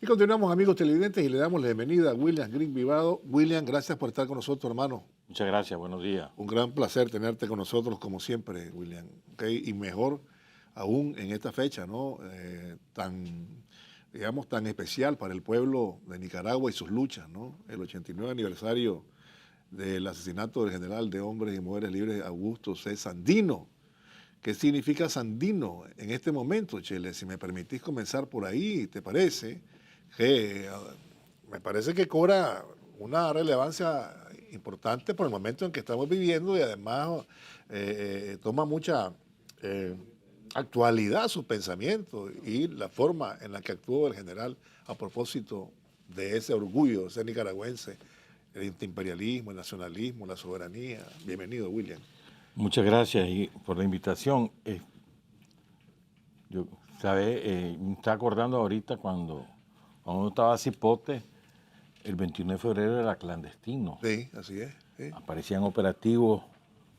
Y continuamos, amigos televidentes, y le damos la bienvenida a William Green Vivado. William, gracias por estar con nosotros, hermano. Muchas gracias, buenos días. Un gran placer tenerte con nosotros, como siempre, William. ¿Okay? Y mejor aún en esta fecha, ¿no? Digamos, tan especial para el pueblo de Nicaragua y sus luchas, ¿no? El 89 aniversario del asesinato del general de hombres y mujeres libres Augusto C. Sandino. ¿Qué significa Sandino en este momento, Chele? Si me permitís comenzar por ahí, ¿te parece? Que me parece que cobra una relevancia importante por el momento en que estamos viviendo y además toma mucha actualidad su pensamiento y la forma en la que actuó el general a propósito de ese orgullo de ser nicaragüense, el antiimperialismo, el nacionalismo, la soberanía. Bienvenido, William. Muchas gracias por la invitación. Yo, me está acordando ahorita cuando uno estaba cipote, el 21 de febrero era clandestino. Sí, así es. Sí. Aparecían operativos,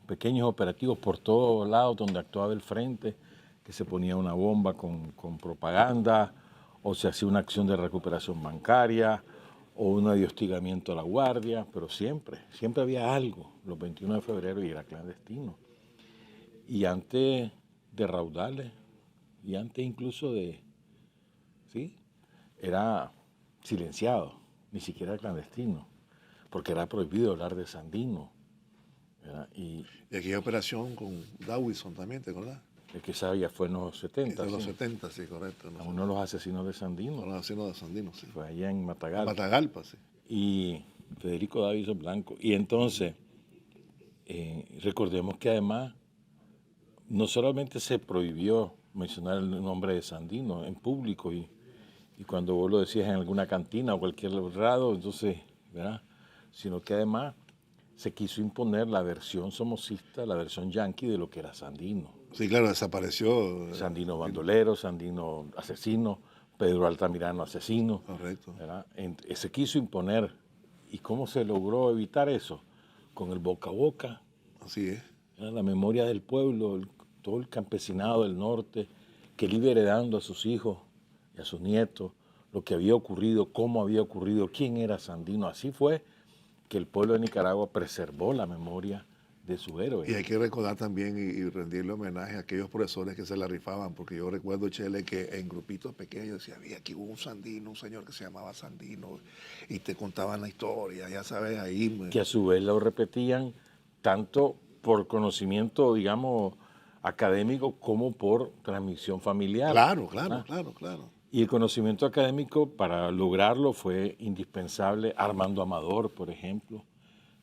pequeños operativos por todos lados donde actuaba el frente, que se ponía una bomba con propaganda, o se hacía una acción de recuperación bancaria, o una de hostigamiento a la guardia, pero siempre había algo, los 21 de febrero, y era clandestino. Y antes de raudales, y antes incluso ¿sí? Era silenciado, ni siquiera clandestino, porque era prohibido hablar de Sandino. Y aquella operación con Dawison también, ¿te acordás? El que sabía fue en los 70. En los ¿sí? 70, sí, correcto. No uno de los asesinos de Sandino. Los asesinos de Sandino, sí. Fue allá en Matagalpa. Matagalpa, sí. Y Federico Davison Blanco. Y entonces, recordemos que además, no solamente se prohibió mencionar el nombre de Sandino en público y cuando vos lo decías en alguna cantina o cualquier lado, entonces, ¿verdad? Sino que además se quiso imponer la versión somocista, la versión yanqui de lo que era Sandino. Sí, claro, desapareció. Sandino bandolero, Sandino asesino, Pedro Altamirano asesino. Correcto. ¿Verdad? Se quiso imponer. ¿Y cómo se logró evitar eso? Con el boca a boca. Así es. La memoria del pueblo, todo el campesinado del norte, que iba heredando a sus hijos y a sus nietos lo que había ocurrido, cómo había ocurrido, quién era Sandino. Así fue que el pueblo de Nicaragua preservó la memoria de su héroe. Y hay que recordar también y rendirle homenaje a aquellos profesores que se la rifaban, porque yo recuerdo, Chele, que en grupitos pequeños decía, había aquí hubo un Sandino, un señor que se llamaba Sandino, y te contaban la historia, ya sabes, ahí. Que a su vez lo repetían tanto por conocimiento, digamos, académico como por transmisión familiar. Claro. Y el conocimiento académico, para lograrlo, fue indispensable. Armando Amador, por ejemplo,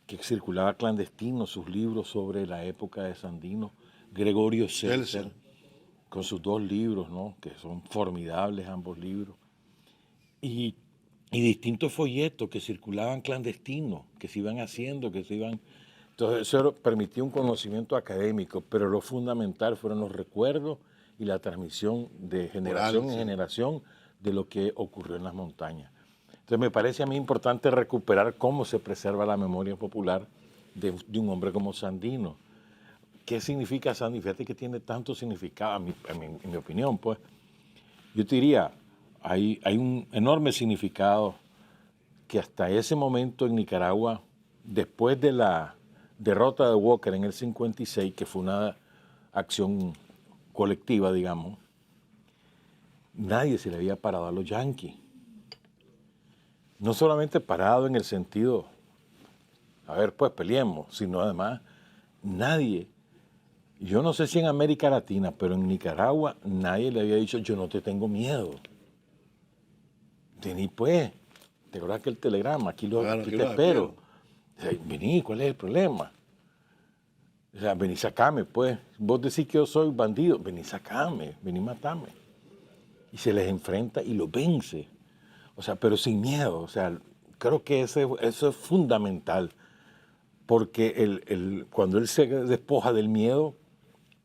que circulaba clandestino sus libros sobre la época de Sandino. Gregorio Seltzer, con sus 2 libros, ¿no? Que son formidables ambos libros. Y distintos folletos que circulaban clandestinos, que se iban haciendo, Entonces eso permitía un conocimiento académico, pero lo fundamental fueron los recuerdos y la transmisión de generación en generación de lo que ocurrió en las montañas. Entonces me parece a mí importante recuperar cómo se preserva la memoria popular de un hombre como Sandino. ¿Qué significa Sandino? Fíjate que tiene tanto significado, en mi opinión, pues. Yo te diría, hay un enorme significado que hasta ese momento en Nicaragua, después de la derrota de Walker en el 56, que fue una acción colectiva, digamos, nadie se le había parado a los yanquis. No solamente parado en el sentido, a ver, pues peleemos, sino además nadie, yo no sé si en América Latina, pero en Nicaragua nadie le había dicho, yo no te tengo miedo. Vení pues, te acuerdas que el telegrama, aquí te espero. O sea, vení, ¿cuál es el problema? O sea, vení, sacame, pues. Vos decís que yo soy bandido, vení, sacame, vení, matame. Y se les enfrenta y los vence. O sea, pero sin miedo. O sea, creo que eso es fundamental. Porque cuando él se despoja del miedo,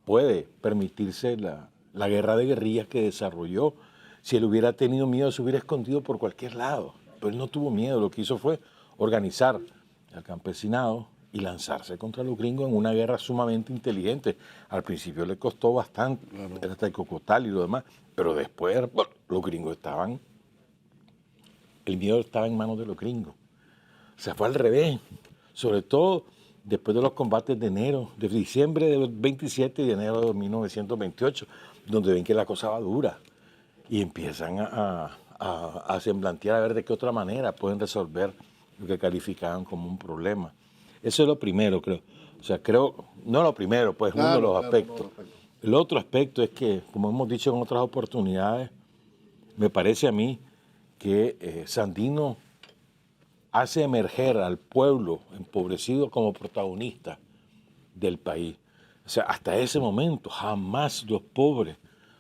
puede permitirse la guerra de guerrillas que desarrolló. Si él hubiera tenido miedo, se hubiera escondido por cualquier lado. Pero él no tuvo miedo. Lo que hizo fue organizar al campesinado y lanzarse contra los gringos en una guerra sumamente inteligente. Al principio le costó bastante, hasta el Cocotal y lo demás, pero después bueno, los gringos estaban el miedo estaba en manos de los gringos. O sea, fue al revés, sobre todo después de los combates de enero, de diciembre del 27 y de enero de 1928, donde ven que la cosa va dura y empiezan a semblantear a ver de qué otra manera pueden resolver lo que calificaban como un problema. Eso es lo primero, creo. O sea, creo, no lo primero, pues uno de los aspectos. El otro aspecto es que, como hemos dicho en otras oportunidades, me parece a mí que Sandino hace emerger al pueblo empobrecido como protagonista del país. O sea, hasta ese momento jamás los pobres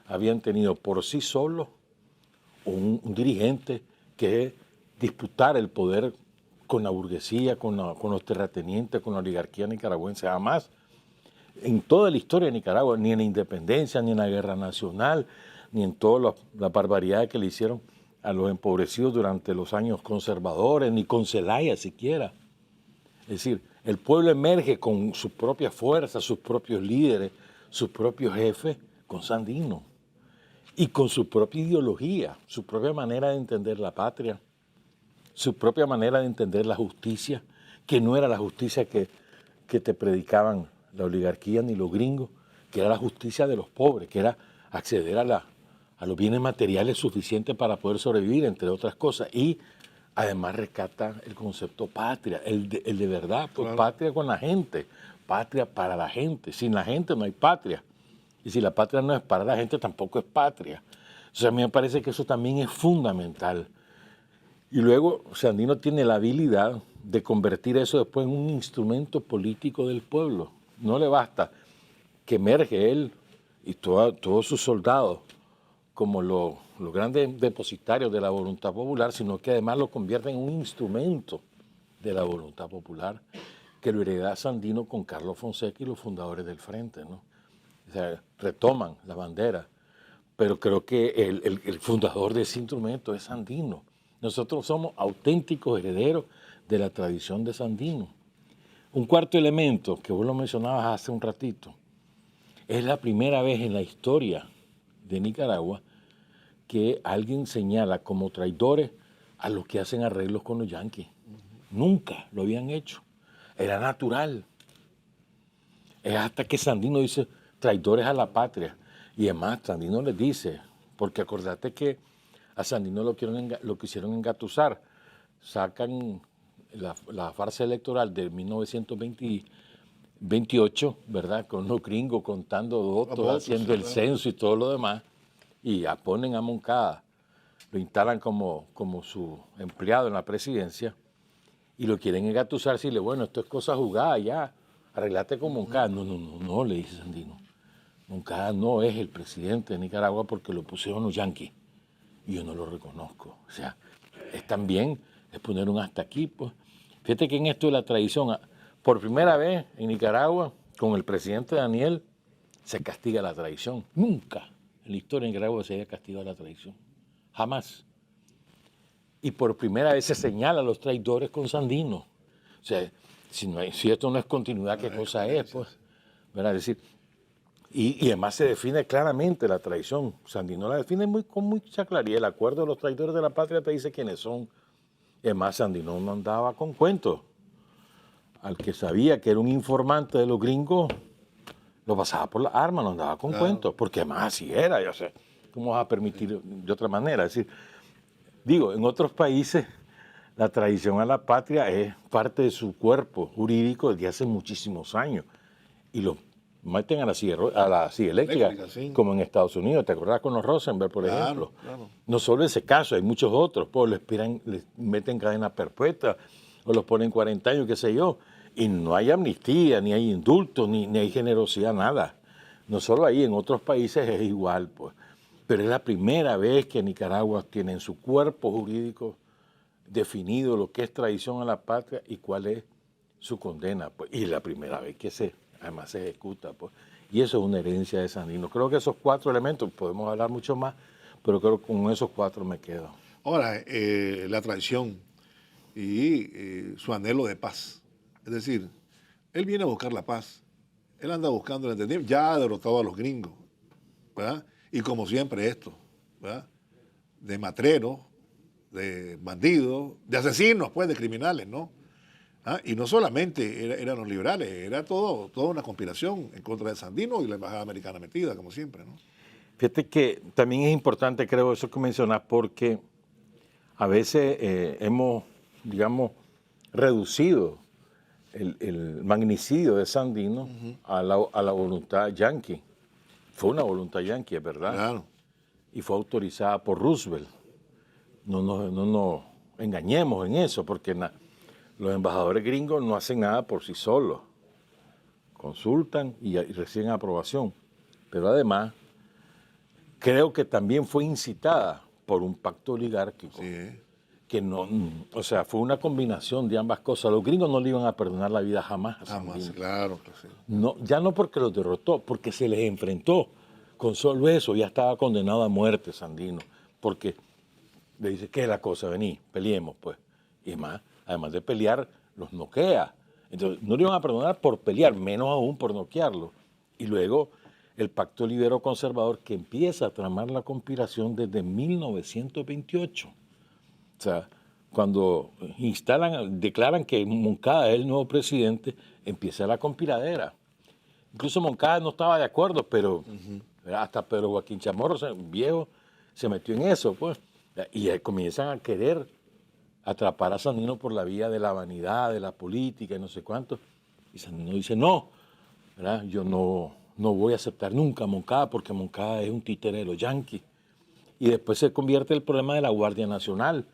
habían tenido por sí solos un dirigente que disputara el poder con la burguesía, con los terratenientes, con la oligarquía nicaragüense. Jamás en toda la historia de Nicaragua, ni en la independencia, ni en la guerra nacional, ni en todas las barbaridades que le hicieron a los empobrecidos durante los años conservadores, ni con Zelaya siquiera. Es decir, el pueblo emerge con su propia fuerza, sus propios líderes, sus propios jefes, con Sandino. Y con su propia ideología, su propia manera de entender la patria, su propia manera de entender la justicia, que no era la justicia que te predicaban la oligarquía ni los gringos, que era la justicia de los pobres, que era acceder a los bienes materiales suficientes para poder sobrevivir, entre otras cosas. Y además rescata el concepto patria, el de verdad, pues claro. Patria con la gente, patria para la gente. Sin la gente no hay patria. Y si la patria no es para la gente, tampoco es patria. O sea, a mí me parece que eso también es fundamental. Y luego Sandino tiene la habilidad de convertir eso después en un instrumento político del pueblo. No le basta que emerge él y todos sus soldados como los grandes depositarios de la voluntad popular, sino que además lo convierte en un instrumento de la voluntad popular que lo hereda Sandino con Carlos Fonseca y los fundadores del Frente, ¿no? O sea, retoman la bandera, pero creo que el fundador de ese instrumento es Sandino. Nosotros somos auténticos herederos de la tradición de Sandino. Un cuarto elemento, que vos lo mencionabas hace un ratito, es la primera vez en la historia de Nicaragua que alguien señala como traidores a los que hacen arreglos con los yanquis. Nunca lo habían hecho. Era natural. Es hasta que Sandino dice traidores a la patria. Y además Sandino les dice, porque acordate que a Sandino lo quisieron engatusar. Sacan la farsa electoral de 1928, ¿verdad? Con los gringos contando votos, haciendo el censo y todo lo demás. Y ya ponen a Moncada, lo instalan como su empleado en la presidencia y lo quieren engatusar, decirle, bueno, esto es cosa jugada, ya, arreglate con Moncada. No, le dice Sandino. Moncada no es el presidente de Nicaragua porque lo pusieron los yanquis y yo no lo reconozco. O sea, es también, es poner un hasta aquí, pues. Fíjate que en esto de la tradición, por primera vez en Nicaragua, con el presidente Daniel, se castiga la traición. Nunca en la historia de Nicaragua se haya castigado la traición. Jamás. Y por primera vez se señala a los traidores con Sandino. O sea, si esto no es continuidad, ¿qué cosa es? Pues, ¿verdad? Es decir, y además se define claramente la traición. Sandino la define con mucha claridad. El acuerdo de los traidores de la patria te dice quiénes son. Además, Sandino no andaba con cuentos. Al que sabía que era un informante de los gringos, lo pasaba por la arma, no andaba con cuentos, porque además así era, yo sé, ¿cómo vas a permitir de otra manera? Es decir, digo, en otros países la traición a la patria es parte de su cuerpo jurídico desde hace muchísimos años y lo meten a la silla eléctrica, sí. Como en Estados Unidos, ¿te acordás con los Rosenberg, por ejemplo? Claro. No solo ese caso, hay muchos otros, pues les meten cadena perpetua o los ponen 40 años, qué sé yo. Y no hay amnistía, ni hay indulto, ni hay generosidad, nada. No solo ahí, en otros países es igual, pues. Pero es la primera vez que Nicaragua tiene en su cuerpo jurídico definido lo que es traición a la patria y cuál es su condena, pues. Y la primera vez que además se ejecuta, pues. Y eso es una herencia de Sandino. Creo que esos 4 elementos, podemos hablar mucho más, pero creo que con esos 4 me quedo. Ahora, la traición y su anhelo de paz. Es decir, él viene a buscar la paz. Él anda buscando el entendimiento. Ya ha derrotado a los gringos, ¿verdad? Y como siempre esto, ¿verdad? De matrero, de bandidos, de asesinos, pues, de criminales, ¿no? ¿Ah? Y no solamente eran los liberales, era toda una conspiración en contra de Sandino y la embajada americana metida, como siempre, ¿no? Fíjate que también es importante, creo, eso que mencionas, porque a veces hemos, digamos, reducido el magnicidio de Sandino a la voluntad yanqui. Fue una voluntad yanqui, es verdad. Claro. Y fue autorizada por Roosevelt. No nos engañemos en eso, porque los embajadores gringos no hacen nada por sí solos. Consultan y reciben aprobación. Pero además, creo que también fue incitada por un pacto oligárquico. Sí. Que no, o sea, fue una combinación de ambas cosas. Los gringos no le iban a perdonar la vida jamás a Jamás, Sandino. claro que sí. No, ya no porque los derrotó, porque se les enfrentó. Con solo eso ya estaba condenado a muerte Sandino, porque le dice, ¿qué es la cosa? Vení, peleemos, pues. Y más, además de pelear, los noquea. Entonces, no le iban a perdonar por pelear, menos aún por noquearlo. Y luego, el Pacto Libero Conservador, que empieza a tramar la conspiración desde 1928. O sea, cuando declaran que Moncada es el nuevo presidente, empieza la conspiradera. Incluso Moncada no estaba de acuerdo, pero hasta Pedro Joaquín Chamorro, viejo, se metió en eso, pues. Y comienzan a querer atrapar a Sandino por la vía de la vanidad, de la política y no sé cuánto. Y Sandino dice, no, ¿verdad? Yo no voy a aceptar nunca a Moncada porque Moncada es un títere de los yanquis. Y después se convierte el problema de la Guardia Nacional,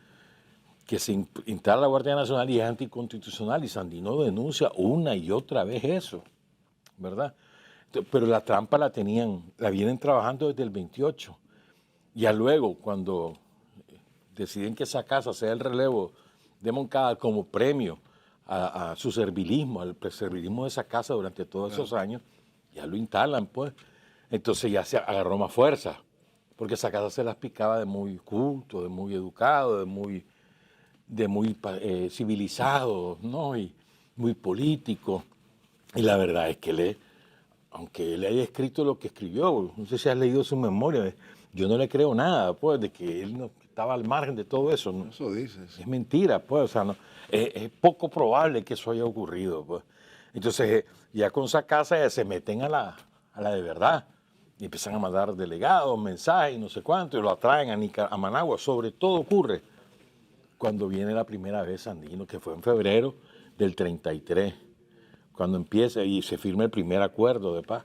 que se instala la Guardia Nacional y es anticonstitucional, y Sandino denuncia una y otra vez eso, ¿verdad? Pero la trampa la vienen trabajando desde el 28. Ya luego, cuando deciden que esa casa sea el relevo de Moncada como premio a su servilismo, al servilismo de esa casa durante todos esos años, ya lo instalan, pues. Entonces ya se agarró más fuerza, porque esa casa se las picaba de muy culto, de muy educado, de muy civilizado, ¿no? Y muy político. Y la verdad es que aunque él haya escrito lo que escribió, no sé si has leído su memoria, yo no le creo nada, pues, de que él no estaba al margen de todo eso, ¿no? Eso dices. Es mentira, pues, o sea, no, es poco probable que eso haya ocurrido, pues. Entonces, ya con esa casa ya se meten a la de verdad y empiezan a mandar delegados, mensajes, no sé cuánto, y lo atraen a Managua. Sobre todo ocurre cuando viene la primera vez Sandino, que fue en febrero del 33, cuando empieza y se firma el primer acuerdo de paz.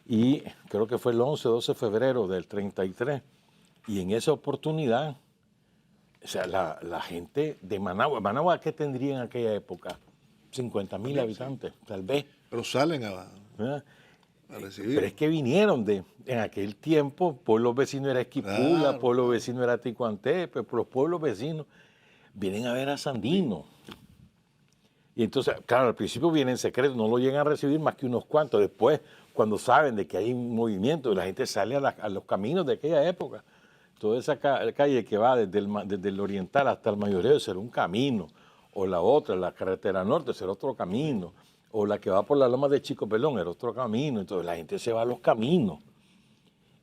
Y creo que fue el 11-12 de febrero del 33. Y en esa oportunidad, o sea, la gente de Managua, ¿qué tendría en aquella época? 50,000 habitantes, tal vez. Pero salen ¿Verdad? a recibir. Pero es que vinieron en aquel tiempo, pueblos vecinos era Esquipula, Claro, pueblo vecino era Ticuantepe, los pueblos vecinos vienen a ver a Sandino. Y entonces, claro, al principio vienen en secreto, no lo llegan a recibir más que unos cuantos. Después, cuando saben de que hay un movimiento, la gente sale a los caminos de aquella época. Toda esa calle que va desde el oriental hasta el Mayoreo será un camino. O la otra, la carretera norte, será otro camino. O la que va por la loma de Chico Pelón, era otro camino. Entonces la gente se va a los caminos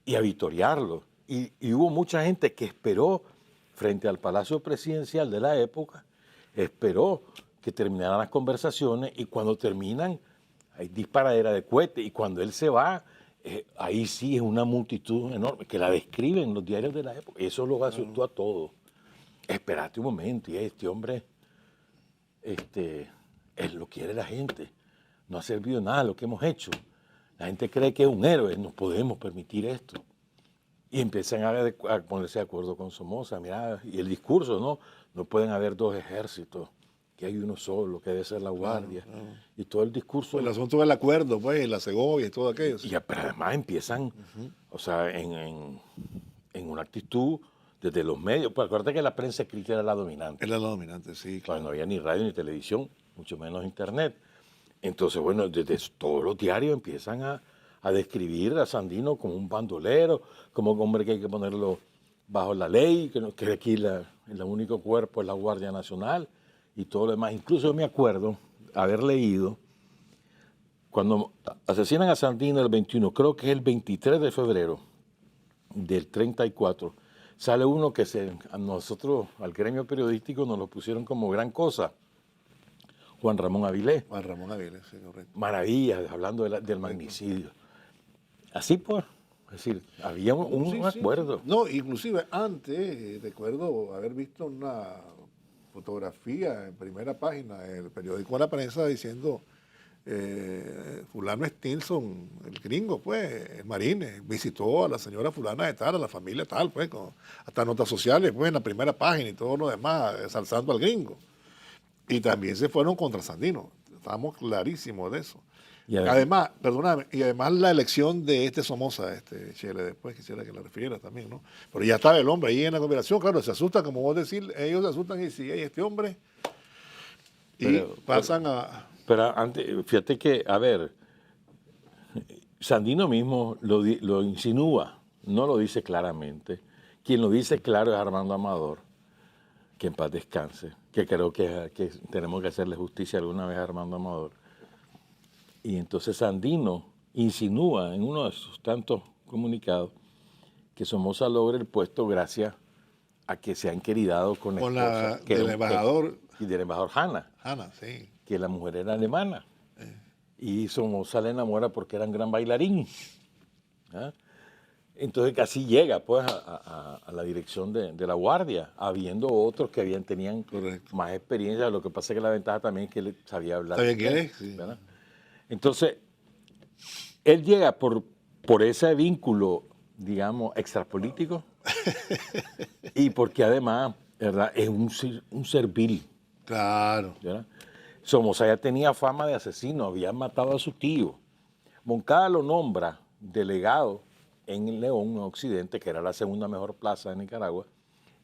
y a victoriarlos. Y hubo mucha gente que esperó frente al Palacio Presidencial de la época, esperó que terminaran las conversaciones, y cuando terminan hay disparadera de cohetes, y cuando él se va, ahí sí es una multitud enorme, que la describen los diarios de la época. Eso lo asustó a todos. Espérate un momento, y este hombre, él lo quiere la gente, no ha servido nada lo que hemos hecho. La gente cree que es un héroe, no podemos permitir esto. Y empiezan a ponerse de acuerdo con Somoza, mira, y el discurso, ¿no? No pueden haber dos ejércitos, que hay uno solo, que debe ser la guardia. Y todo el discurso. El asunto del acuerdo, pues, la Segovia y todo aquello. Pero además empiezan, o sea, en una actitud desde los medios. Pues acuérdate que la prensa escrita era la dominante. Era la dominante, sí. Claro, no había ni radio ni televisión, mucho menos internet. Entonces, bueno, desde todos los diarios empiezan a describir a Sandino como un bandolero, como un hombre que hay que ponerlo bajo la ley, que aquí el único cuerpo es la Guardia Nacional y todo lo demás. Incluso yo me acuerdo haber leído, cuando asesinan a Sandino el 21, creo que es el 23 de febrero del 34, sale uno que a nosotros, al gremio periodístico, nos lo pusieron como gran cosa. Juan Ramón Avilés. Juan Ramón Avilés, sí, correcto. Maravillas, hablando del magnicidio. Así pues, es decir, había un acuerdo. Sí. No, inclusive antes, recuerdo haber visto una fotografía en primera página del periódico La Prensa diciendo fulano Stinson, el gringo, pues, el marine, visitó a la señora fulana de tal, a la familia tal, pues, hasta notas sociales, pues, en la primera página y todo lo demás, ensalzando al gringo. Y también se fueron contra Sandino, estamos clarísimos de eso. Y además, perdóname, y además la elección de Somoza, Chele, después quisiera que la refiriera también, ¿no? Pero ya estaba el hombre ahí en la conversación, claro, se asustan, como vos decís, ellos se asustan y si hay este hombre, y pasan a... Pero antes, fíjate que, a ver, Sandino mismo lo insinúa, no lo dice claramente. Quien lo dice claro es Armando Amador, que en paz descanse, que creo que tenemos que hacerle justicia alguna vez a Armando Amador. Y entonces Sandino insinúa en uno de sus tantos comunicados que Somoza logra el puesto gracias a que se ha enqueridado con la esposa, del embajador. Y del embajador Hanna. Hanna, sí. Que la mujer era alemana. Y Somoza le enamora porque era un gran bailarín. ¿Ah? Entonces casi llega pues a la dirección de la guardia, habiendo otros que tenían Correcto. Más experiencia. Lo que pasa es que la ventaja también es que él sabía hablar. ¿Sabía quién es? Sí. Entonces, él llega por ese vínculo, digamos, extrapolítico y porque además, ¿verdad?, es un servil. Claro. ¿Verdad? Somoza ya tenía fama de asesino, había matado a su tío. Moncada lo nombra delegado en León, en Occidente, que era la segunda mejor plaza de Nicaragua,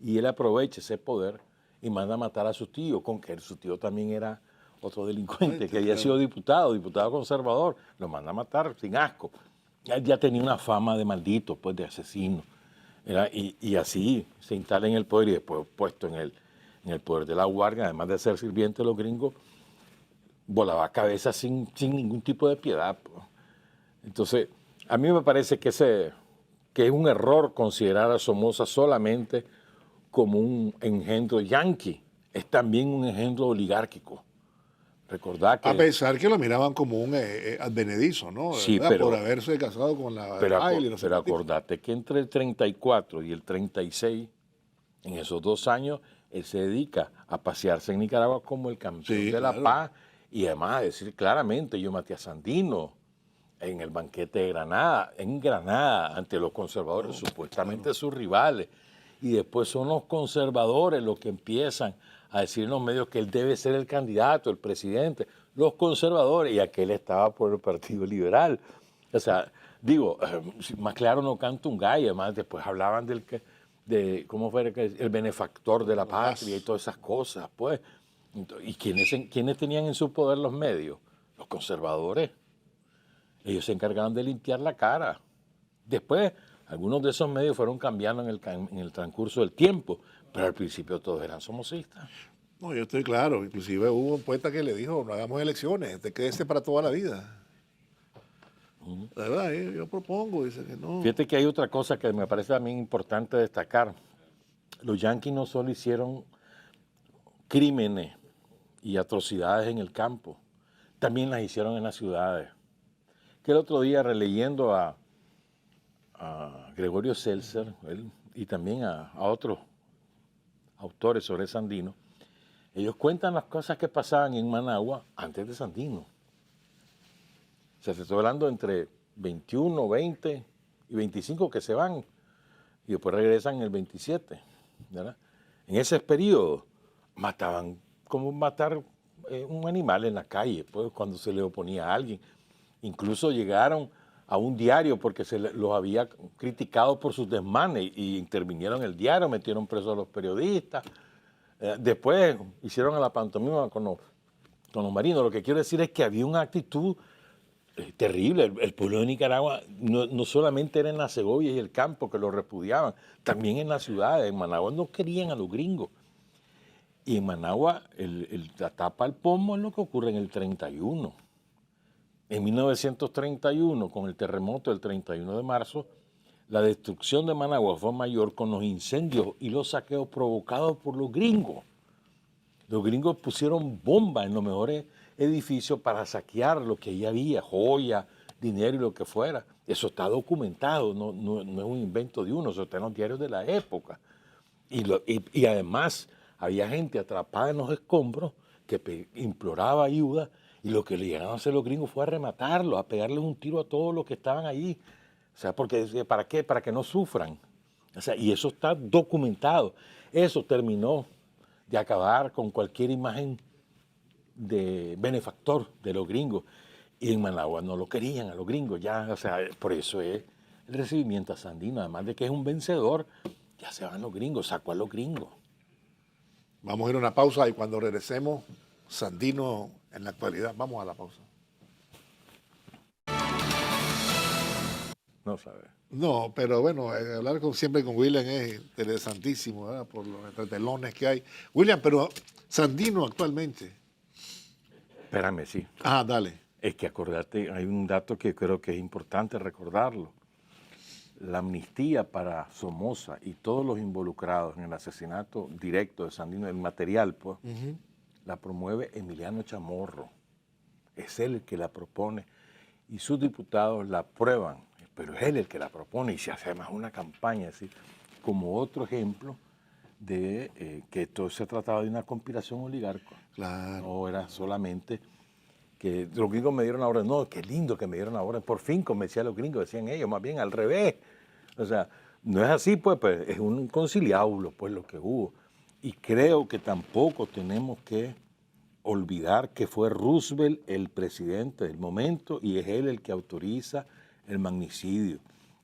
y él aprovecha ese poder y manda a matar a su tío, con que su tío también era otro delincuente, que había sido diputado conservador, lo manda a matar sin asco. Él ya tenía una fama de maldito, pues de asesino. Y así se instala en el poder y después puesto en el poder de la guardia, además de ser sirviente de los gringos, volaba cabeza sin ningún tipo de piedad. Pues. Entonces, a mí me parece que es un error considerar a Somoza solamente como un engendro yanqui, es también un engendro oligárquico. Recordad que, a pesar que lo miraban como un advenedizo, ¿no? Sí, pero, por haberse casado con la Bailey. Pero acordate que entre el 34 y el 36, en esos 2 años, él se dedica a pasearse en Nicaragua como el campeón de la paz y además a decir claramente, yo maté a Sandino en el banquete de Granada, ante los conservadores, supuestamente sus rivales. Y después son los conservadores los que empiezan a decir en los medios que él debe ser el candidato, el presidente, los conservadores, y aquel estaba por el Partido Liberal. O sea, digo, más claro no canta un gallo, además después hablaban de cómo fue el benefactor de la patria y todas esas cosas, pues. ¿Y quiénes tenían en su poder los medios? Los conservadores. Ellos se encargaban de limpiar la cara. Después, algunos de esos medios fueron cambiando en el transcurso del tiempo, pero al principio todos eran somocistas. No, yo estoy claro. Inclusive hubo un poeta que le dijo, no hagamos elecciones, te quedes para toda la vida. La verdad, yo propongo, dice que no. Fíjate que hay otra cosa que me parece también importante destacar. Los yanquis no solo hicieron crímenes y atrocidades en el campo, también las hicieron en las ciudades. Que el otro día, releyendo a Gregorio Seltzer y también a otros autores sobre Sandino, ellos cuentan las cosas que pasaban en Managua antes de Sandino. O sea, se está hablando entre 21, 20 y 25 que se van y después regresan en el 27. ¿Verdad? En ese periodo mataban como matar un animal en la calle, pues, cuando se le oponía a alguien. Incluso llegaron a un diario porque los había criticado por sus desmanes y intervinieron en el diario, metieron presos a los periodistas. Después hicieron a la pantomima con los marinos. Lo que quiero decir es que había una actitud terrible. El pueblo de Nicaragua no solamente era en la Segovia y el campo que lo repudiaban, también en las ciudades. En Managua no querían a los gringos. Y en Managua la tapa al pomo es lo que ocurre en el 31. En 1931, con el terremoto del 31 de marzo, la destrucción de Managua fue mayor con los incendios y los saqueos provocados por los gringos. Los gringos pusieron bombas en los mejores edificios para saquear lo que ahí había, joyas, dinero y lo que fuera. Eso está documentado, no es un invento de uno, eso está en los diarios de la época. Y además había gente atrapada en los escombros que imploraba ayuda y lo que le llegaron a hacer los gringos fue a rematarlos, a pegarles un tiro a todos los que estaban allí. O sea, porque ¿para qué? Para que no sufran. O sea, y eso está documentado. Eso terminó de acabar con cualquier imagen de benefactor de los gringos. Y en Managua no lo querían a los gringos, ya, o sea, por eso es el recibimiento a Sandino, además de que es un vencedor, ya se van los gringos, sacó a los gringos. Vamos a ir a una pausa y cuando regresemos, Sandino en la actualidad. Vamos a la pausa. No sabe. No, pero bueno, hablar siempre con William es interesantísimo, ¿verdad? Por los entretelones que hay. William, pero Sandino actualmente. Espérame, sí. Ah, dale. Es que acordate, hay un dato que creo que es importante recordarlo. La amnistía para Somoza y todos los involucrados en el asesinato directo de Sandino, el material, pues, la promueve Emiliano Chamorro. Es él el que la propone y sus diputados la aprueban, pero es él el que la propone y se hace además una campaña así, como otro ejemplo de que todo se trataba de una conspiración oligarca. Claro. No era solamente que los gringos me dieron la orden. No, qué lindo que me dieron la orden. Por fin, como decían los gringos, decían ellos, más bien al revés. O sea, no es así, pues es un conciliábulo, pues, lo que hubo. Y creo que tampoco tenemos que olvidar que fue Roosevelt el presidente del momento y es él el que autoriza el magnicidio.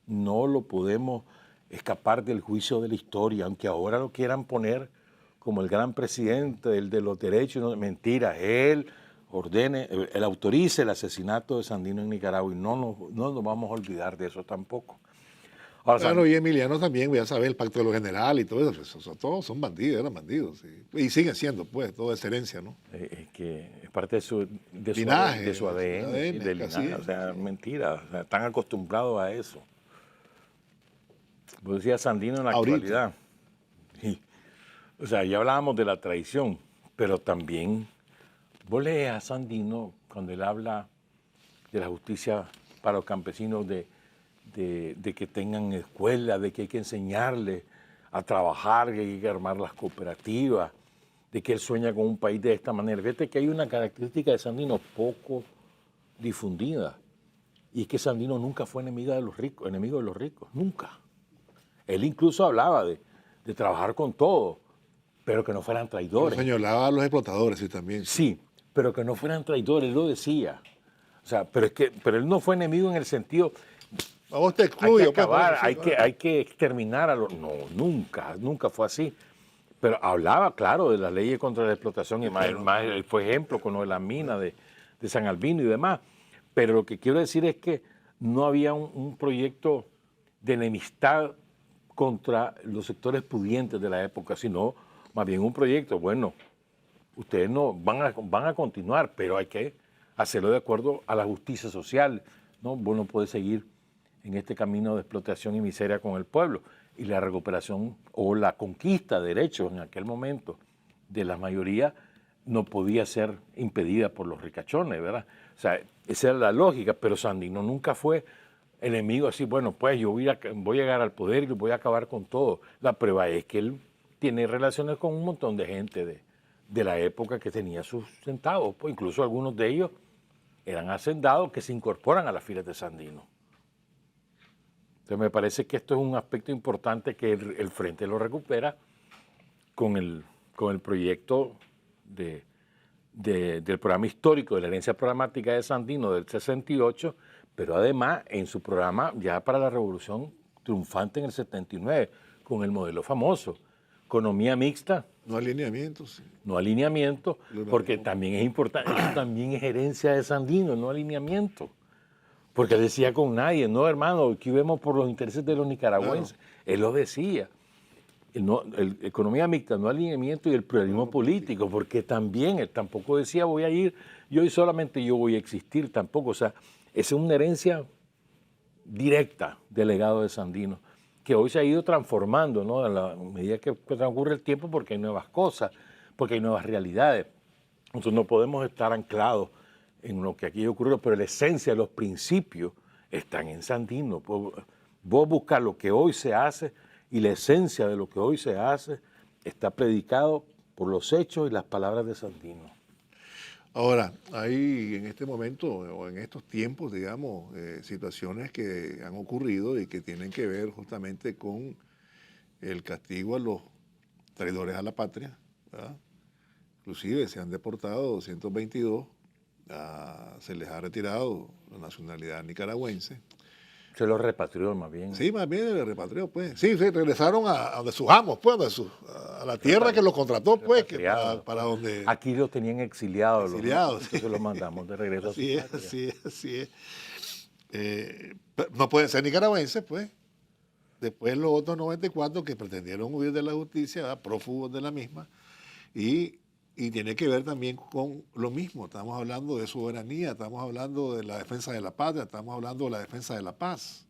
No lo podemos escapar del juicio de la historia, aunque ahora lo quieran poner como el gran presidente, el de los derechos. No, mentira, él autoriza el asesinato de Sandino en Nicaragua y no nos vamos a olvidar de eso tampoco. Ahora, claro, y Emiliano también, ya sabes, el pacto de los generales y todo eso, todos son bandidos, eran bandidos, sí. Y siguen siendo, pues, toda esa herencia, ¿no? Es que es parte de su linaje, de su ADN, sí, del linaje, o sea, mentira, o sea, están acostumbrados a eso. Vos decías Sandino en la actualidad. Sí. O sea, ya hablábamos de la traición, pero también vos lees a Sandino cuando él habla de la justicia para los campesinos, de que tengan escuela, de que hay que enseñarles a trabajar, que hay que armar las cooperativas, de que él sueña con un país de esta manera. Fíjate que hay una característica de Sandino poco difundida, y es que Sandino nunca fue enemigo de los ricos, nunca. Él incluso hablaba de trabajar con todo, pero que no fueran traidores. Señalaba a los explotadores, sí, también. Sí, pero que no fueran traidores, él lo decía. O sea, pero él no fue enemigo en el sentido... A vos te excluyo. Hay que acabar, hay que exterminar a los... No, nunca fue así. Pero hablaba, claro, de las leyes contra la explotación y más fue ejemplo con lo de la mina de San Albino y demás. Pero lo que quiero decir es que no había un proyecto de enemistad contra los sectores pudientes de la época, sino más bien un proyecto, bueno, ustedes no van a continuar, pero hay que hacerlo de acuerdo a la justicia social, ¿no? Vos no podés seguir en este camino de explotación y miseria con el pueblo. Y la recuperación o la conquista de derechos en aquel momento de la mayoría no podía ser impedida por los ricachones, ¿verdad? O sea, esa era la lógica, pero Sandino nunca fue enemigo así, bueno, pues yo voy a llegar al poder y voy a acabar con todo. La prueba es que él tiene relaciones con un montón de gente de la época que tenía sus centavos, pues incluso algunos de ellos eran hacendados que se incorporan a las filas de Sandino. Entonces me parece que esto es un aspecto importante que el Frente lo recupera con el proyecto del programa histórico de la herencia programática de Sandino del 68, pero además en su programa ya para la Revolución triunfante en el 79, con el modelo famoso, economía mixta. No alineamientos. Sí. No alineamiento, porque también es importante, eso también es herencia de Sandino, no alineamiento. Porque decía con nadie, no hermano, aquí vemos por los intereses de los nicaragüenses. Claro. Él lo decía. Economía mixta, no alineamiento y el pluralismo político, porque también él tampoco decía voy a ir yo y solamente yo voy a existir tampoco. O sea, esa es una herencia directa del legado de Sandino, que hoy se ha ido transformando, ¿no? A la medida que transcurre el tiempo, porque hay nuevas cosas, porque hay nuevas realidades. Entonces no podemos estar anclados en lo que aquí ocurrió, pero la esencia, los principios están en Sandino. Vos buscas lo que hoy se hace y la esencia de lo que hoy se hace está predicado por los hechos y las palabras de Sandino. Ahora, hay en este momento o en estos tiempos, digamos, situaciones que han ocurrido y que tienen que ver justamente con el castigo a los traidores a la patria, ¿verdad? Inclusive se han deportado 222, se les ha retirado la nacionalidad nicaragüense. Se los repatrió más bien. Sí, más bien se repatrió, pues. Sí, regresaron a donde sus amos, pues, a la tierra que los contrató, pues, que para donde... Aquí los tenían exiliados. Exiliados. Entonces los mandamos de regreso así a su patria. Así es. No pueden ser nicaragüenses, pues. Después los otros 94 que pretendieron huir de la justicia, ¿verdad? Prófugos de la misma, y tiene que ver también con lo mismo. Estamos hablando de soberanía, estamos hablando de la defensa de la patria, estamos hablando de la defensa de la paz.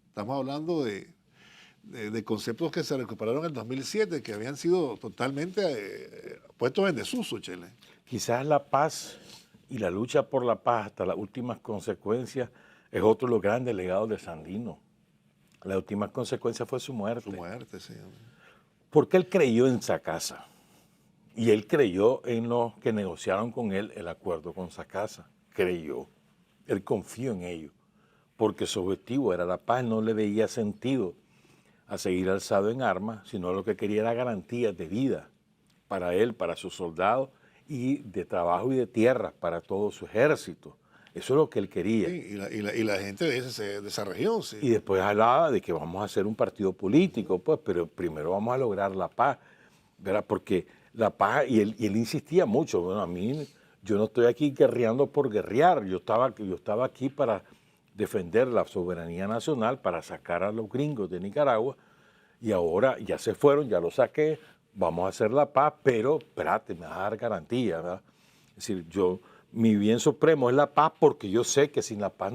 Estamos hablando de conceptos que se recuperaron en el 2007, que habían sido totalmente puestos en desuso, Chele. Quizás la paz y la lucha por la paz hasta las últimas consecuencias es otro de los grandes legados de Sandino. La última consecuencia fue su muerte. Su muerte, sí. Porque él creyó en Sacasa. Y él creyó en los que negociaron con él el acuerdo con Sacasa. Creyó. Él confió en ellos. Porque su objetivo era la paz. No le veía sentido a seguir alzado en armas, sino lo que quería era garantías de vida para él, para sus soldados, y de trabajo y de tierra para todo su ejército. Eso es lo que él quería. Sí, y la gente de esa región. Sí. Y después hablaba de que vamos a hacer un partido político, pues, pero primero vamos a lograr la paz, ¿verdad? Porque la paz, y él insistía mucho, bueno, a mí, yo no estoy aquí guerreando por guerrear, yo estaba aquí para defender la soberanía nacional, para sacar a los gringos de Nicaragua, y ahora ya se fueron, ya los saqué, vamos a hacer la paz, pero espérate, me vas a dar garantía, ¿verdad? Es decir, mi bien supremo es la paz porque yo sé que sin la paz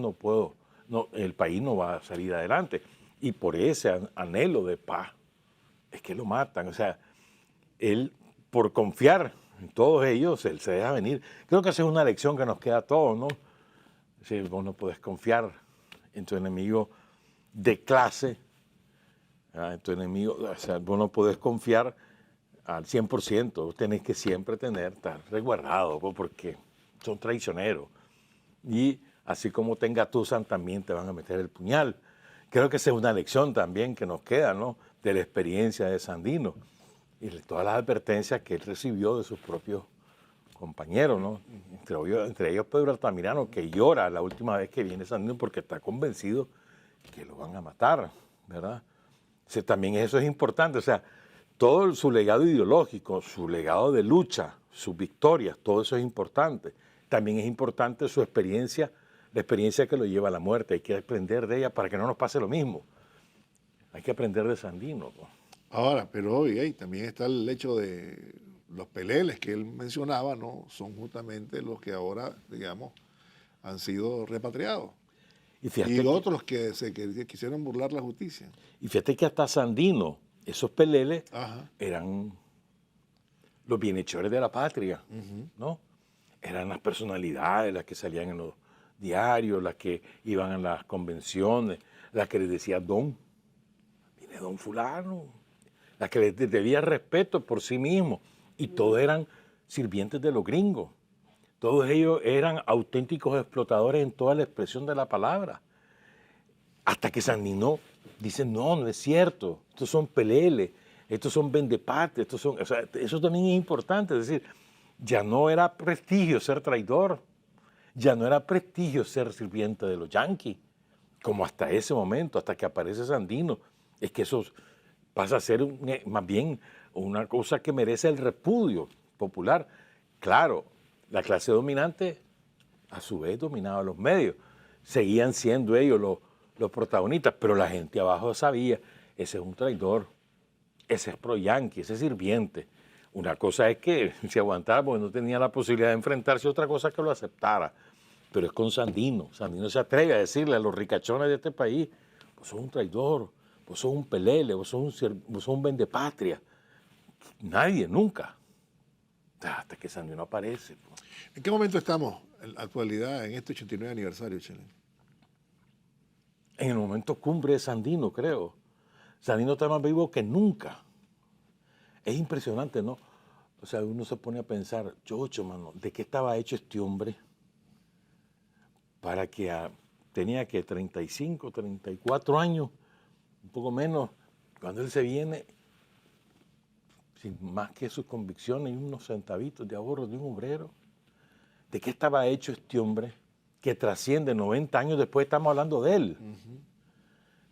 el país no va a salir adelante. Y por ese anhelo de paz es que lo matan. O sea, él, por confiar en todos ellos, él se deja venir. Creo que esa es una lección que nos queda a todos, ¿no? Es decir, vos no podés confiar en tu enemigo de clase, en tu enemigo, o sea, vos no podés confiar al 100%, vos tenés que siempre estar resguardado, porque son traicioneros. Y así como te engatusan, también te van a meter el puñal. Creo que esa es una lección también que nos queda, ¿no? De la experiencia de Sandino y de todas las advertencias que él recibió de sus propios compañeros, ¿no? Entre ellos Pedro Altamirano, que llora la última vez que viene Sandino porque está convencido que lo van a matar, ¿verdad? O sea, también eso es importante, o sea, todo su legado ideológico, su legado de lucha, sus victorias, todo eso es importante. También es importante su experiencia, la experiencia que lo lleva a la muerte. Hay que aprender de ella para que no nos pase lo mismo. Hay que aprender de Sandino. Ahora, pero hoy también está el hecho de los peleles que él mencionaba, ¿no? Son justamente los que ahora, digamos, han sido repatriados. Y otros que quisieron burlar la justicia. Y fíjate que hasta Sandino, esos peleles eran los bienhechores de la patria, ¿no? Eran las personalidades, las que salían en los diarios, las que iban a las convenciones, las que les decía don, viene don fulano, las que les debía respeto por sí mismos. Y todos eran sirvientes de los gringos. Todos ellos eran auténticos explotadores en toda la expresión de la palabra. Hasta que Sandino dice, no es cierto, estos son peleles, estos son vendepatrias, o sea, eso también es importante, es decir, ya no era prestigio ser traidor, ya no era prestigio ser sirviente de los yanquis, como hasta ese momento, hasta que aparece Sandino, es que eso pasa a ser más bien una cosa que merece el repudio popular. Claro, la clase dominante a su vez dominaba los medios, seguían siendo ellos los protagonistas, pero la gente abajo sabía, ese es un traidor, ese es pro-yanqui, ese es sirviente. Una cosa es que se aguantara porque no tenía la posibilidad de enfrentarse, otra cosa es que lo aceptara. pero es con Sandino. Sandino se atreve a decirle a los ricachones de este país, vos sos un traidor, vos sos un pelele, vos sos un vendepatria. Nadie, nunca. Hasta que Sandino aparece. Pues. ¿En qué momento estamos en la actualidad en este 89 aniversario, Chele? En el momento cumbre de Sandino, creo. Sandino está más vivo que nunca. Es impresionante, ¿no? O sea, uno se pone a pensar, chocho, mano, ¿de qué estaba hecho este hombre para que tenía que 35, 34 años, un poco menos, cuando él se viene, sin más que sus convicciones y unos centavitos de ahorro de un obrero? ¿De qué estaba hecho este hombre que trasciende 90 años después? Estamos hablando de él.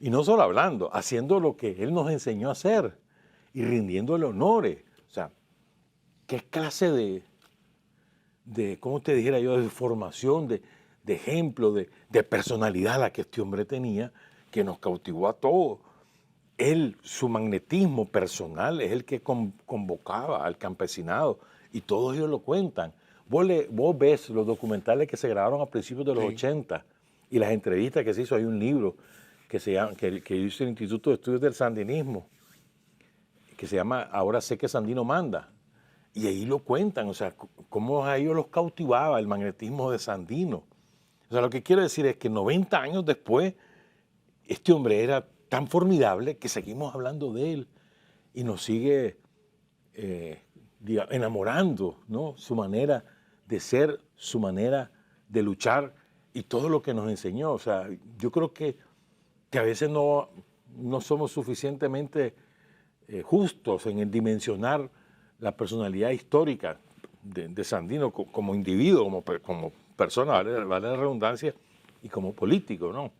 Y no solo hablando, haciendo lo que él nos enseñó a hacer y rindiéndole honores. O sea, ¿qué clase de cómo te dijera yo, de formación, de ejemplo, de personalidad la que este hombre tenía, que nos cautivó a todos? Él, su magnetismo personal es el que convocaba al campesinado y todos ellos lo cuentan. Vos ves los documentales que se grabaron a principios de los 80 y las entrevistas que se hizo. Hay un libro que hizo el Instituto de Estudios del Sandinismo, que se llama Ahora sé que Sandino manda. Y ahí lo cuentan, o sea, cómo a ellos los cautivaba el magnetismo de Sandino. O sea, lo que quiero decir es que 90 años después, este hombre era tan formidable que seguimos hablando de él y nos sigue enamorando, ¿no? Su manera de ser, su manera de luchar y todo lo que nos enseñó. O sea, yo creo que a veces no somos suficientemente justos en el dimensionar la personalidad histórica de Sandino como individuo, como persona, vale la redundancia, y como político, ¿no?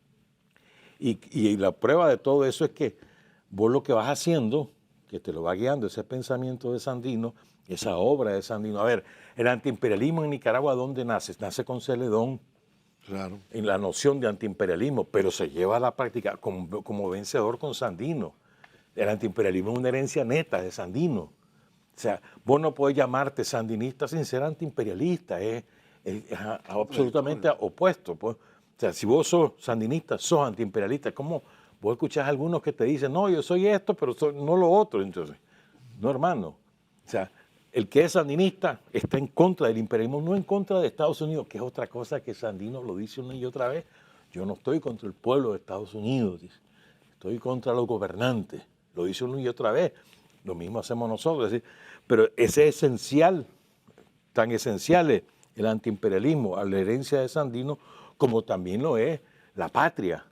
Y la prueba de todo eso es que vos lo que vas haciendo, que te lo va guiando ese pensamiento de Sandino, esa obra de Sandino. A ver, el antiimperialismo en Nicaragua, ¿dónde nace? Nace con Celedón, claro, en la noción de antiimperialismo, pero se lleva a la práctica como vencedor con Sandino. El antiimperialismo es una herencia neta de Sandino. O sea, vos no podés llamarte sandinista sin ser antiimperialista, es absolutamente opuesto. Pues. O sea, si vos sos sandinista, sos antiimperialista. ¿Cómo vos escuchás a algunos que te dicen, no, yo soy esto, pero no lo otro? Entonces, no, hermano. O sea, el que es sandinista está en contra del imperialismo, no en contra de Estados Unidos, que es otra cosa que Sandino lo dice una y otra vez. Yo no estoy contra el pueblo de Estados Unidos, dice. Estoy contra los gobernantes. Lo dice una y otra vez. Lo mismo hacemos nosotros. Es decir, pero ese esencial, tan esencial es el antiimperialismo a la herencia de Sandino, como también lo es la patria,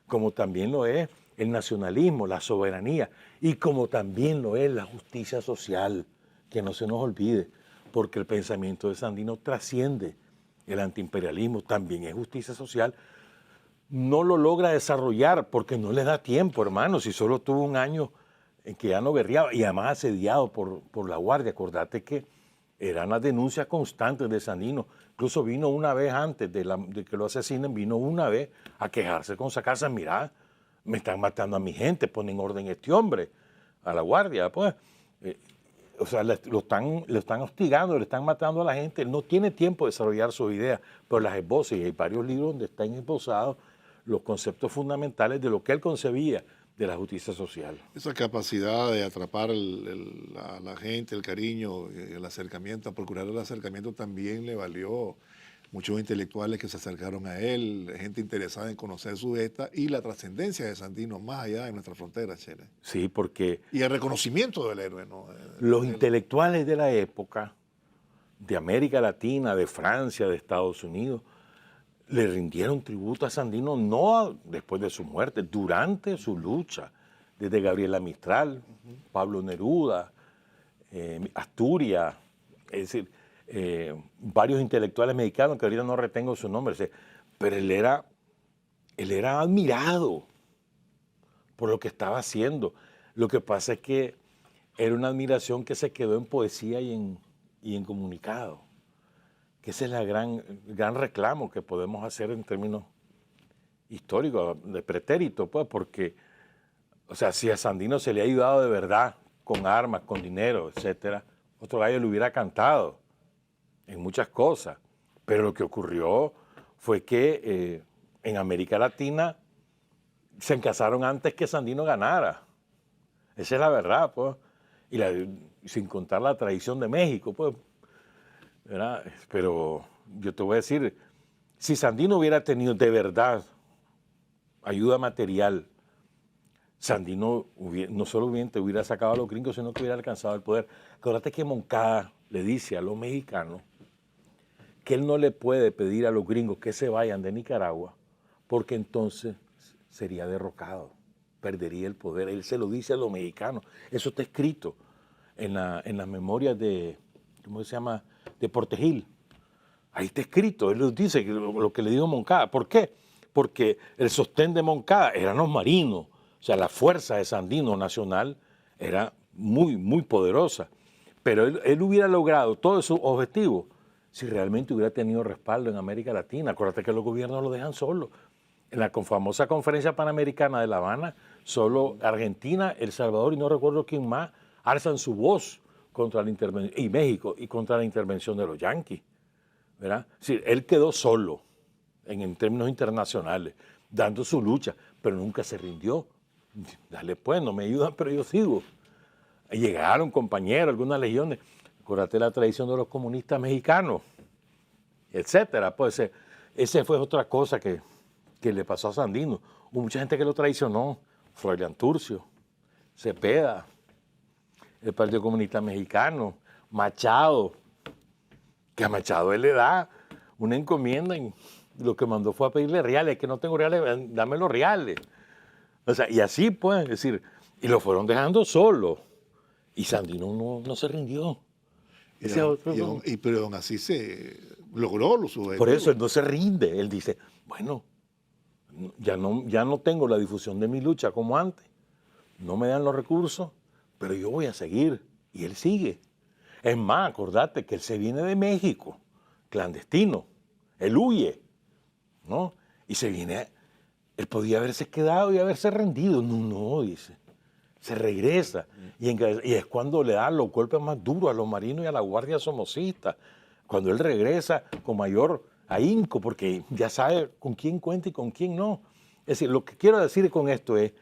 como también lo es el nacionalismo, la soberanía, y como también lo es la justicia social, que no se nos olvide, porque el pensamiento de Sandino trasciende el antiimperialismo, también es justicia social. No lo logra desarrollar porque no le da tiempo, hermano, si solo tuvo un año en que ya no guerreaba y además asediado por la Guardia. Acordate que eran las denuncias constantes de Sandino. Incluso vino una vez antes de que lo asesinen, vino una vez a quejarse con Sacasa. Mirá, me están matando a mi gente, ponen orden a este hombre, a la Guardia, pues. O sea, lo están hostigando, le están matando a la gente. Él no tiene tiempo de desarrollar sus ideas, pero las esboza, y hay varios libros donde están esbozados los conceptos fundamentales de lo que él concebía de la justicia social. Esa capacidad de atrapar a la gente, el cariño, el acercamiento, a procurar el acercamiento también le valió muchos intelectuales que se acercaron a él, gente interesada en conocer su gesta y la trascendencia de Sandino más allá de nuestra frontera, Chele. Sí, porque... Y el reconocimiento del héroe, ¿no? Los intelectuales de la época, de América Latina, de Francia, de Estados Unidos, le rindieron tributo a Sandino no después de su muerte, durante su lucha, desde Gabriela Mistral, Pablo Neruda, Asturias, es decir, varios intelectuales mexicanos que ahorita no retengo su nombre, pero él era admirado por lo que estaba haciendo. Lo que pasa es que era una admiración que se quedó en poesía y en comunicado. Que ese es el gran reclamo que podemos hacer en términos históricos, de pretérito, pues, porque, o sea, si a Sandino se le ha ayudado de verdad, con armas, con dinero, etcétera, otro gallo le hubiera cantado en muchas cosas. Pero lo que ocurrió fue que en América Latina se casaron antes que Sandino ganara. Esa es la verdad, pues. Sin contar la tradición de México, pues. ¿Verdad? Pero yo te voy a decir, si Sandino hubiera tenido de verdad ayuda material, Sandino no solo hubiera sacado a los gringos, sino que hubiera alcanzado el poder. Acuérdate que Moncada le dice a los mexicanos que él no le puede pedir a los gringos que se vayan de Nicaragua, porque entonces sería derrocado, perdería el poder. Él se lo dice a los mexicanos. Eso está escrito en las memorias de, ¿cómo se llama?, de Portegil. Ahí está escrito, él les dice lo que le dijo Moncada. ¿Por qué? Porque el sostén de Moncada eran los marinos, o sea, la fuerza de Sandino nacional era muy, muy poderosa. Pero él hubiera logrado todos sus objetivos si realmente hubiera tenido respaldo en América Latina. Acuérdate que los gobiernos lo dejan solo. En la famosa conferencia panamericana de La Habana, solo Argentina, El Salvador y no recuerdo quién más alzan su voz contra la intervención, y México, y contra la intervención de los yanquis, ¿verdad? Es decir, él quedó solo en términos internacionales, dando su lucha, pero nunca se rindió. Dale pues, no me ayudan, pero yo sigo. Llegaron compañeros, algunas legiones. Acuérdate la tradición de los comunistas mexicanos, etcétera. Pues ese fue otra cosa que le pasó a Sandino. Hubo mucha gente que lo traicionó. Froilán Turcio, Cepeda, el Partido Comunista Mexicano, Machado, que a Machado él le da una encomienda y lo que mandó fue a pedirle reales, que no tengo reales, dame los reales. O sea, y así pues, es decir, y lo fueron dejando solo. Y Sandino no se rindió. Pero aún así se logró los objetivos. Por eso él no se rinde. Él dice, bueno, ya no tengo la difusión de mi lucha como antes. No me dan los recursos, pero yo voy a seguir. Y él sigue. Es más, acordate que él se viene de México, clandestino. Él huye, ¿no? Y se viene. Él podía haberse quedado y haberse rendido. No, dice. Se regresa. Y es cuando le dan los golpes más duros a los marinos y a la guardia somocista. Cuando él regresa con mayor ahínco, porque ya sabe con quién cuenta y con quién no. Es decir, lo que quiero decir con esto es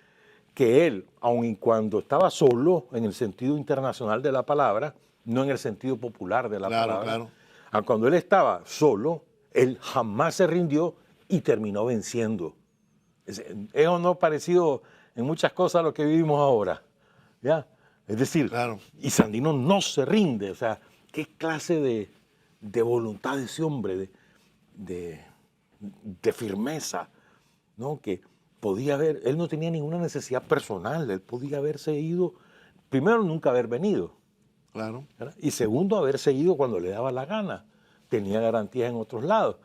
que él, aun y cuando estaba solo en el sentido internacional de la palabra, no en el sentido popular de la palabra, claro. Cuando él estaba solo, él jamás se rindió y terminó venciendo. Es o no parecido en muchas cosas a lo que vivimos ahora, ¿ya? Es decir, claro. Y Sandino no se rinde, o sea, qué clase de voluntad de ese hombre, de firmeza, ¿no? Que podía haber, él no tenía ninguna necesidad personal, él podía haberse ido, primero nunca haber venido, claro. ¿verdad? Y segundo haberse ido cuando le daba la gana, tenía garantías en otros lados,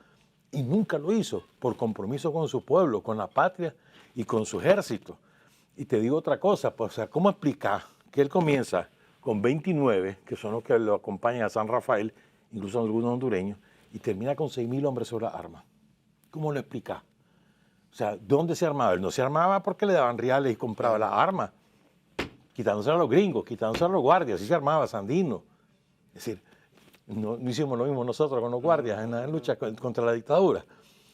y nunca lo hizo, por compromiso con su pueblo, con la patria y con su ejército. Y te digo otra cosa, pues, o sea, ¿cómo explicar que él comienza con 29, que son los que lo acompañan a San Rafael, incluso algunos hondureños, y termina con 6.000 hombres sobre las armas? ¿Cómo lo explica? O sea, ¿dónde se armaba? Él no se armaba porque le daban reales y compraba las armas, quitándose a los gringos, quitándose a los guardias, así se armaba Sandino. Es decir, no hicimos lo mismo nosotros con los guardias en la lucha contra la dictadura.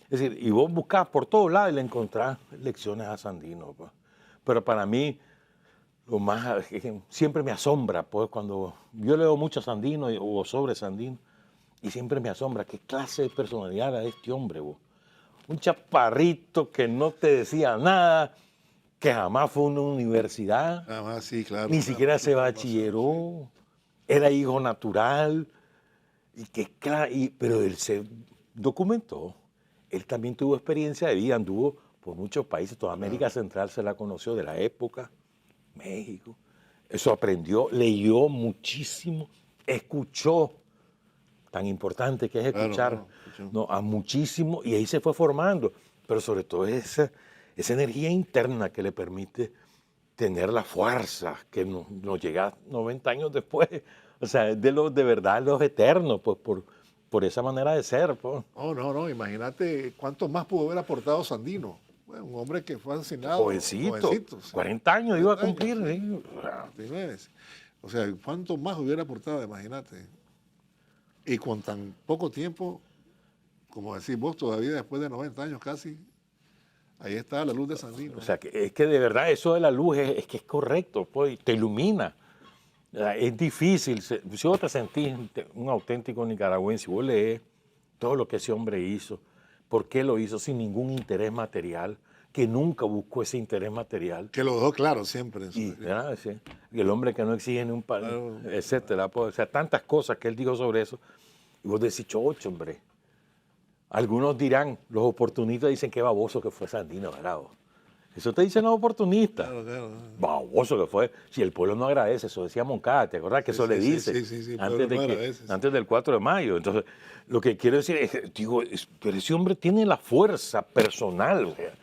Es decir, y vos buscás por todos lados y le encontrás lecciones a Sandino, pues. Pero para mí, lo más, siempre me asombra, pues, cuando yo leo mucho a Sandino o sobre Sandino, y siempre me asombra qué clase de personalidad era este hombre, vos. Un chaparrito que no te decía nada, que jamás fue a una universidad, Sí, claro. ni siquiera se bachilleró, era hijo natural, pero él se documentó. Él también tuvo experiencia de vida, anduvo por muchos países, toda América Central se la conoció de la época, México. Eso aprendió, leyó muchísimo, escuchó, tan importante que es escuchar, ¿no? A muchísimo, y ahí se fue formando, pero sobre todo esa energía interna que le permite tener la fuerza que nos llega 90 años después, o sea, de verdad los eternos, pues por esa manera de ser. Pues. No, imagínate cuánto más pudo haber aportado Sandino. Bueno, un hombre que fue asesinado. Jovencito, 40 años iba a cumplir. Sí. O sea, cuánto más hubiera aportado, imagínate. Y con tan poco tiempo como decís vos, todavía después de 90 años casi, ahí está la luz de Sandino. O sea, que, es que de verdad eso de la luz es que es correcto, pues, te ilumina. O sea, es difícil. Si vos te sentís un auténtico nicaragüense, vos lees todo lo que ese hombre hizo, por qué lo hizo sin ningún interés material, que nunca buscó ese interés material. Que lo dejó claro siempre. En su Y, sí, y el hombre que no exige ni un pan, claro, etcétera. Pues, o sea, tantas cosas que él dijo sobre eso. Y vos decís, chocho, hombre. Algunos dirán, los oportunistas dicen que baboso que fue Sandino, ¿verdad? Eso te dicen los oportunistas. claro, claro. Baboso que fue. Si el pueblo no agradece, eso decía Moncada, ¿te acordás que eso le dice? Sí, Antes del 4 de mayo. Entonces, lo que quiero decir es, digo, pero ese hombre tiene la fuerza personal. O sea,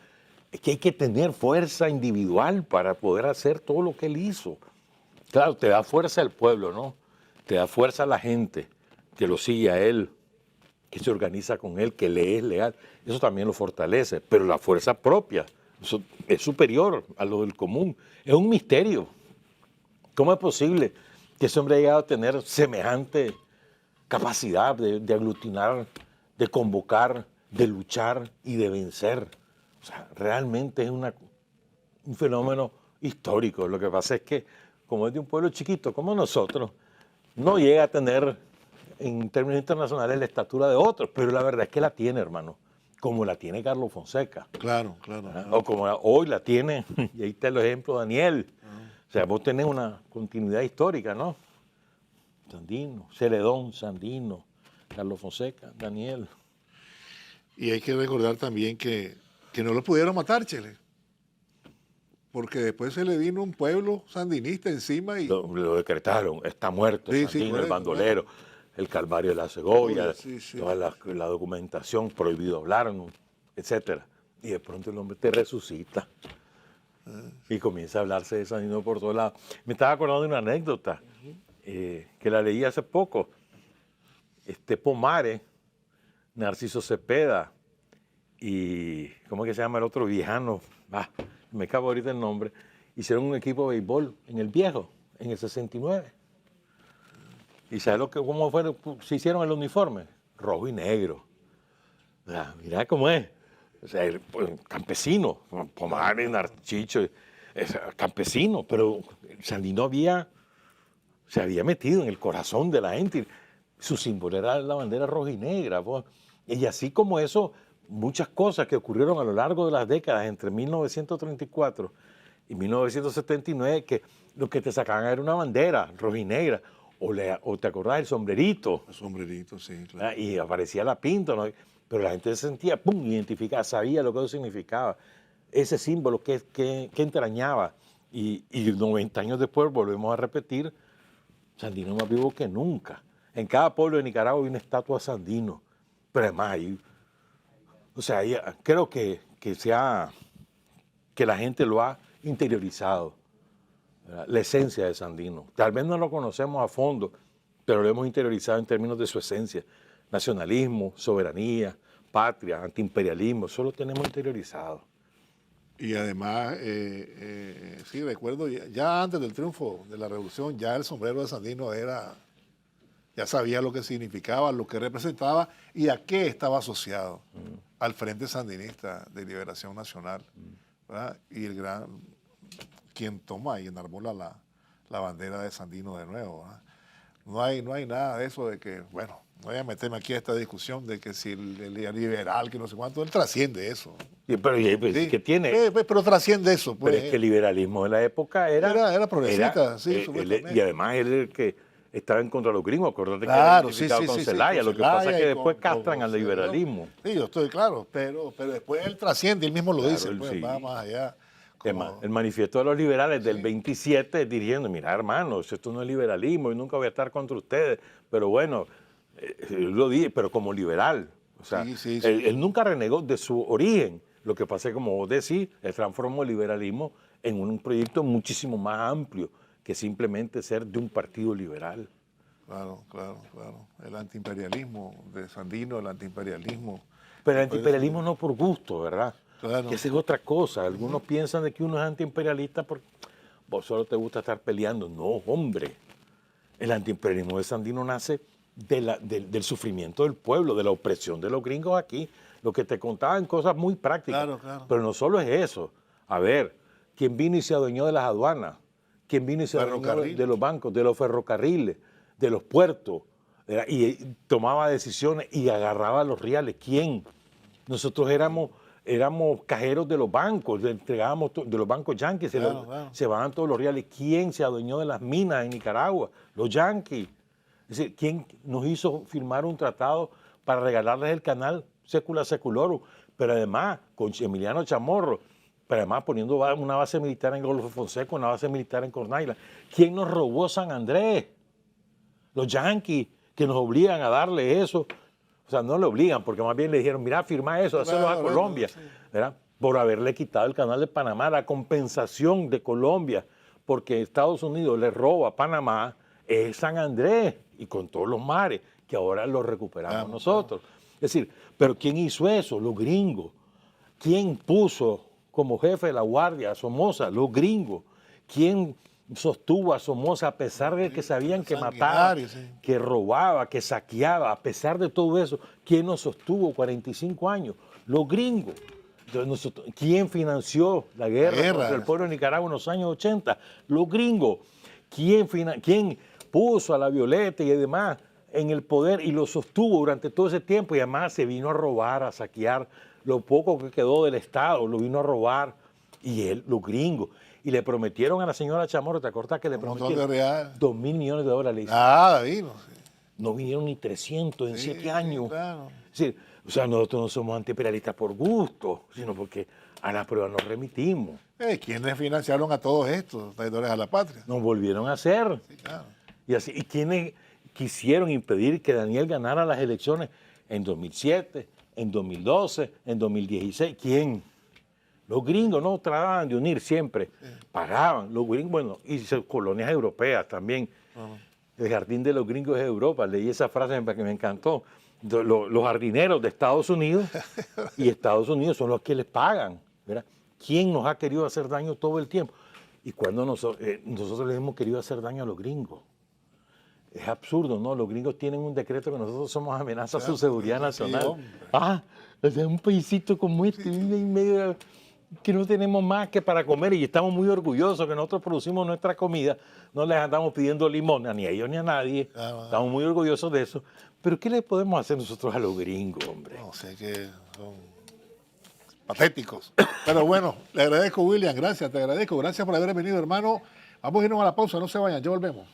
es que hay que tener fuerza individual para poder hacer todo lo que él hizo. Claro, te da fuerza el pueblo, ¿no? Te da fuerza la gente que lo sigue a él, que se organiza con él, que le es leal. Eso también lo fortalece, pero la fuerza propia eso es superior a lo del común. Es un misterio. ¿Cómo es posible que ese hombre haya llegado a tener semejante capacidad de aglutinar, de convocar, de luchar y de vencer? O sea, realmente es un fenómeno histórico. Lo que pasa es que, como es de un pueblo chiquito como nosotros, no llega a tener, en términos internacionales, la estatura de otros, pero la verdad es que la tiene, hermano, como la tiene Carlos Fonseca. Claro. O como hoy la tiene, y ahí está el ejemplo, Daniel. O sea, vos tenés una continuidad histórica, ¿no? Sandino, Celedón, Sandino, Carlos Fonseca, Daniel. Y hay que recordar también que no lo pudieron matar, Chele. Porque después se le vino un pueblo sandinista encima y... Lo decretaron, está muerto Sandino, correcto, el bandolero, el Calvario de la Segovia, Sí. toda la documentación, prohibido hablar, etcétera. Y de pronto el hombre te resucita y comienza a hablarse de Sandino por todos lados. Me estaba acordando de una anécdota que la leí hace poco. Pomares, Narciso Cepeda y, ¿cómo es que se llama el otro viejano? Me acabo ahorita el nombre. Hicieron un equipo de béisbol en el Viejo, en el 69. ¿Y sabes cómo se hicieron el uniforme? Rojo y negro. Mira cómo es. O sea, campesino, Pomares, Narciso, campesino, pero Sandino se había metido en el corazón de la gente. Su símbolo era la bandera roja y negra. Y así como eso, muchas cosas que ocurrieron a lo largo de las décadas entre 1934 y 1979, que lo que te sacaban era una bandera roja y negra, o te acordás del sombrerito. El sombrerito, sí, claro. Y aparecía la pinta, ¿no? Pero la gente se sentía, ¡pum!, identificada, sabía lo que eso significaba, ese símbolo que entrañaba. Y 90 años después volvemos a repetir, Sandino más vivo que nunca. En cada pueblo de Nicaragua hay una estatua de Sandino, pero además creo que la gente lo ha interiorizado, ¿verdad? La esencia de Sandino. Tal vez no lo conocemos a fondo, pero lo hemos interiorizado en términos de su esencia. Nacionalismo, soberanía, patria, antiimperialismo, eso lo tenemos interiorizado. Y además, sí, recuerdo, ya antes del triunfo de la revolución, ya el sombrero de Sandino ya sabía lo que significaba, lo que representaba y a qué estaba asociado al Frente Sandinista de Liberación Nacional, ¿verdad? Y quien toma y enarbola la bandera de Sandino de nuevo, ¿verdad? No hay nada de eso de que, bueno, no voy a meterme aquí a esta discusión de que si el liberal, que no sé cuánto, él trasciende eso. Sí, pero Sí, ¿qué tiene? pero trasciende eso. Pues, Pero es que el liberalismo de la época era progresista, sí, supuestamente. Y además él era el que estaba en contra de los gringos, acuérdate Claro, que era identificado con Zelaya, lo que pasa es que después castran al liberalismo. Sí, yo estoy claro, pero después él trasciende, él mismo lo dice, pues, sí. va más allá. El manifiesto de los liberales del 27 dirigiendo, mira hermanos, esto no es liberalismo, yo nunca voy a estar contra ustedes, pero bueno, él lo dije, pero como liberal, o sea, él nunca renegó de su origen. Lo que pasa es que, como vos decís, él transformó el liberalismo en un proyecto muchísimo más amplio que simplemente ser de un partido liberal. Claro. El antiimperialismo de Sandino, el antiimperialismo. Pero el antiimperialismo no por gusto, ¿verdad? Claro. Que esa es otra cosa. Algunos piensan de que uno es antiimperialista porque vos solo te gusta estar peleando. No, hombre. El antiimperialismo de Sandino nace del sufrimiento del pueblo, de la opresión de los gringos aquí. Lo que te contaban cosas muy prácticas. Claro, claro. Pero no solo es eso. A ver, ¿quién vino y se adueñó de las aduanas? ¿Quién vino y se adueñó de los bancos, de los ferrocarriles, de los puertos? Y tomaba decisiones y agarraba los reales. ¿Quién? Nosotros éramos cajeros de los bancos, le entregábamos de los bancos yanquis, se van todos los reales. ¿Quién se adueñó de las minas en Nicaragua? Los yanquis. Es decir, ¿quién nos hizo firmar un tratado para regalarles el canal Secula Seculorum? Pero además, con Emiliano Chamorro, pero además poniendo una base militar en Golfo Fonseca, una base militar en Cornaila. ¿Quién nos robó San Andrés? Los yanquis, que nos obligan a darle eso. O sea, no le obligan, porque más bien le dijeron, mira, firma eso, hazlo a Colombia, ¿verdad? Por haberle quitado el canal de Panamá, la compensación de Colombia, porque Estados Unidos le roba a Panamá, es San Andrés, y con todos los mares, que ahora los recuperamos nosotros. Es decir, pero ¿quién hizo eso? Los gringos. ¿Quién puso como jefe de la guardia a Somoza? Los gringos. ¿Quién sostuvo a Somoza a pesar de que sabían que mataba, que robaba, que saqueaba? A pesar de todo eso, ¿quién nos sostuvo 45 años? Los gringos. Entonces, ¿quién financió la guerra contra el pueblo de Nicaragua en los años 80? Los gringos. ¿Quién puso a la Violeta y demás en el poder y lo sostuvo durante todo ese tiempo? Y además se vino a robar, a saquear lo poco que quedó del Estado, lo vino a robar. Y los gringos. Y le prometieron a la señora Chamorro, ¿te acuerdas que le prometieron? 2.000 millones de dólares. Nada, vino. Sí. No vinieron ni 300 en 7 años. Claro. Es decir, o sea, nosotros no somos antiimperialistas por gusto, sino porque a la prueba nos remitimos. ¿Quiénes financiaron a todos estos traidores a la patria? Nos volvieron a hacer. Sí, claro. ¿Y quiénes quisieron impedir que Daniel ganara las elecciones en 2007, en 2012, en 2016? ¿Quién? Los gringos no trataban de unir siempre, pagaban. Los gringos, bueno, y colonias europeas también. El jardín de los gringos es Europa. Leí esa frase que me encantó. Los jardineros de Estados Unidos y Estados Unidos son los que les pagan, ¿verdad? ¿Quién nos ha querido hacer daño todo el tiempo? Y cuando nosotros les hemos querido hacer daño a los gringos. Es absurdo, ¿no? Los gringos tienen un decreto que nosotros somos amenaza a su seguridad nacional. O sea, un paísito como este, en medio que no tenemos más que para comer y estamos muy orgullosos que nosotros producimos nuestra comida, no les andamos pidiendo limón ni a ellos ni a nadie, estamos muy orgullosos de eso, pero ¿qué le podemos hacer nosotros a los gringos, hombre? No sé, que son patéticos. Pero bueno, le agradezco, William, gracias, te agradezco, gracias por haber venido, hermano. Vamos a irnos a la pausa, no se vayan, ya volvemos.